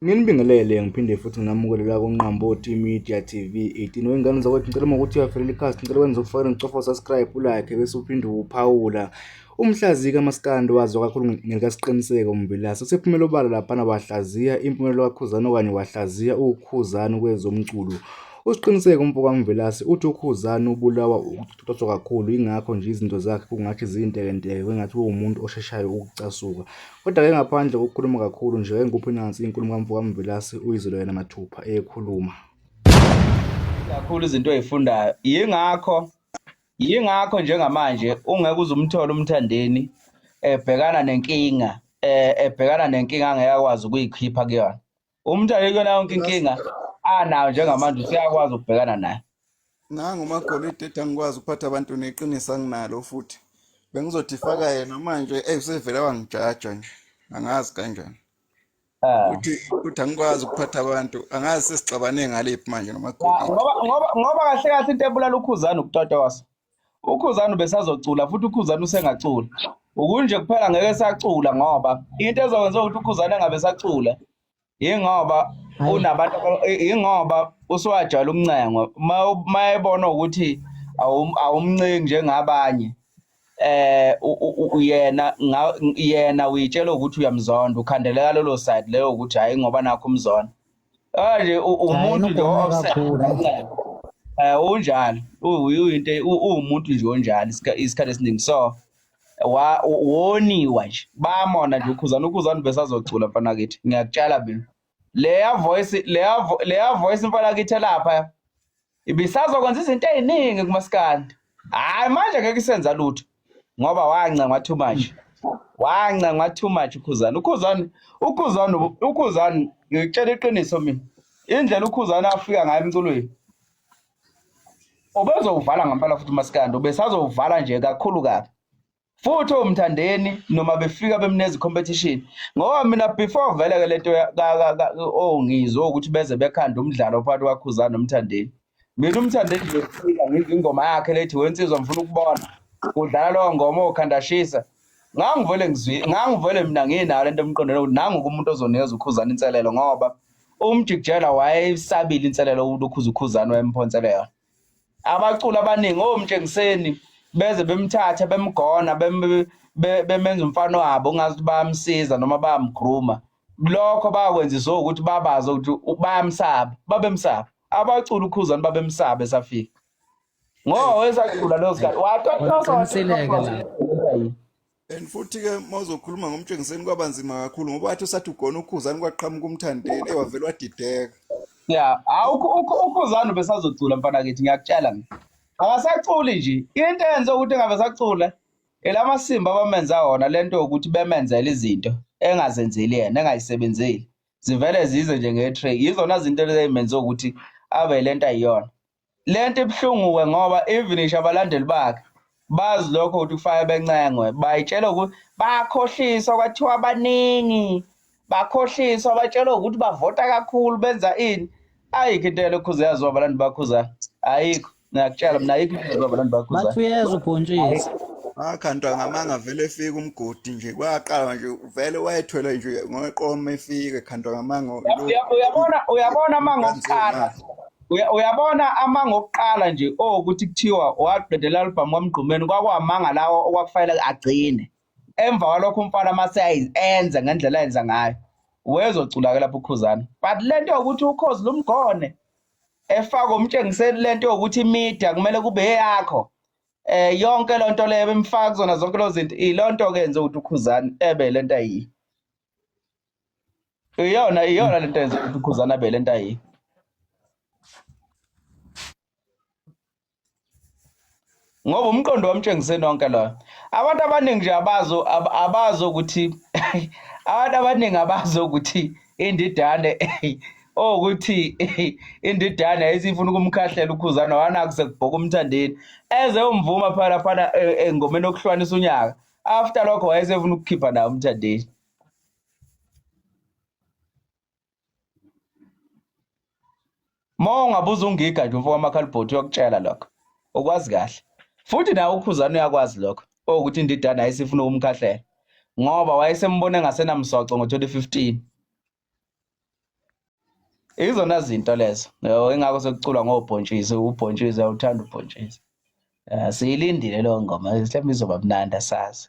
Nginibingelele ngiphinde futhi nginamukele kunqambo Media TV 18 wengane zakwethu ngicela ukuthi uyavelela ikhasi ngicela wenza ukufaka ngicofa subscribe ulike bese uphinde uphawula umhlaziyi kaMaskandi wazi kakhulu ngelikasiqiniseko Mbilasi sephumela obala lapha nabahlaziya impumelelo kaKhuzani okanye wahlaziya uKhuzani kwezomculo usiqiniseko umfo kaMvilasi uthi uKhuzani ubulawa ukuthuthwa kakhulu ingakho nje izinto zakhe kungathi zintekenteke kwengathi umuntu osheshayo ukucasuka kodwa-ke ngaphandle kokukhuluma kakhulu nje engikuphi nansi inkulumo kamfo kaMvilasi uyizolo mathupha ekhuluma kakhulu izinto oyifundayo yingakho njengamanje ungeke uze umthole umthandeni ebhekana nenkinga angeke akwazi ukuyikhipha kuyona umthandeni kuyona yonke inkinga anayo njengamanje useyakwazi ukubhekana naye. Nangu magolide ethi angikwazi ukuphatha abantu neqiniso anginalo futhi bengizothi faka yena manje usevela wangijaja nje angazi kanjani uthi angikwazi ukuphatha abantu angazi sesixabane ngalephi manje nomagolide ngoba kahle kahle into ebulala uKhuzani ukutotoswa uKhuzani besazocula futhi uKhuzani usengacula ukunje kuphela ngeke sacula ngoba into ezokwenza ukuthi uKhuzani engabe sacula ingoba unabantu ingoba uswajala umncengo mayebona ukuthi awumncengi njengabanye yena uyitshela ukuthi uyamzonda ukhandeleka lelo side leyo ukuthi hayi ngoba nakho umzonda nje umuntu nje unjalo uyinto umuntu nje onjalo isikhathi esiningi so woniwa nje bamona nje uKhuzani besazocula mfana kithi ngiyakutshela mina leya voice mfana kithi lapha ibisazokwenza izinto eziningi kuMaskandi hayi manje ngeke isenza lutho ngoba wancenga too much uKhuzani ngikutshela iqiniso mina indlela uKhuzani afika ngayo emculweni ubezowuvala ngempela futhi uMaskandi ubesazowuvala nje kakhulu kabi futhi umthandeni noma befika bemnezi competition ngoba mina before vele ke lento ngizwe ukuthi beze bekhanda umdlalo phakathi kwaKhuzani nomthandeni mina umthandeni nje ufika ngizwe ingoma yakhe lethi wensizwa mfuna ukubona udlala lo ngoma okhandashisa ngangivele mina nginalo lento emqondweni ukuthi nangu umuntu ozonikeza uKhuzani inselelo ngoba umjikijela wayesabile inselelo ukuthi uKhuzani wayemphonsela abaculi abaningi omtshengiseni beze bemthatha bemgona bemenza umfana wabo ungazi ukuthi bayamsiza noma bayamgruma lokho bakwenzisa ukuthi babaze ukuthi bayamsaba babemsaba abaculi uKhuzani babemsaba esafika ngoba wesacula lo sikhathi watothosa and futhi-ke mawuzokhuluma ngomtshengiseni kwaba nzima kakhulu ngoba wathi usathi ugona uKhuzani kwaqhamuka umthandeni ewavele wadideka uKhuzani besazocula mfana kithi ngiyakutshela mina akasaculi nje into enze ukuthi engabe sacula elamasimba abamenza wona lento yokuthi bemenzele izinto engazenzeli yena engayisebenzeli zivele zize nje ngetrack yizona zinto lezimenze ukuthi abe lento ayiyona lento ibhlunguwe ngoba even isha abalandeli bakhe bazi lokho ukuthi kufanele bencengwe bayitshela ukuthi bakhohliswa kwathiwa abaningi bakhohliswa batshela ukuthi bavota kakhulu benza ini ayikho into lokhuza yaziwa abalandeli baKhuzani ayikho ngiyakutshela mina ayikho into abalandeli baKhuzani bathi uyeza ubhontshisi akhandwa ngamanga vele efika umgodi nje kwaqala nje vele wayethwele nje ngoqoma efika ekhandwa ngamanga uyabona mangokuqala uyabona amangokuqala nje ukuthi kuthiwa waqedela album kwamgqumeni kwakwamanga lawo okwakufanele agcine emva kwalokho umfana mase enze ngendlela ayenza ngayo wezocula ke lapho uKhuzani but lento yokuthi ukhozi lumgone efaka umtshengiseli lento yokuthi media kumele kube yakho yonke lonto leyo bemfaka kuzona zonke lezo zinto ilonto ke yenza ukuthi uKhuzani ebe lento ayi iyona lento yenza ukuthi uKhuzani abe lento ayi ngoba umqondo wamtshengiseni wonke lo abantu abaningi nje abazo ukuthi abantu abaningi abazo ukuthi indidane ukuthi indidane ayisifuna ukumkhahlela uKhuzani wanakuse kubhoka umthandeni eze umvuma phana engomeni okuhlukanisa unyaka after lokho wayesefuna ukukhipha nayo umthandeni ungabuza ungiga nje umfo kaMakhalibhoti uyokutshela lokho ukwazi kahle futhi nawe uKhuzani uyakwazi lokho ukuthi indidane ayisifuna ukumkhahlela ngoba wayesembone ngasenamsoco ngo 2015 Izona zinto lezo engakho sekuculwa ngobhontshisi, ubhontshisi awuthanda ubhontshisi. Siyilindile leyo ngoma mhlawumbe izoba mnandi asazi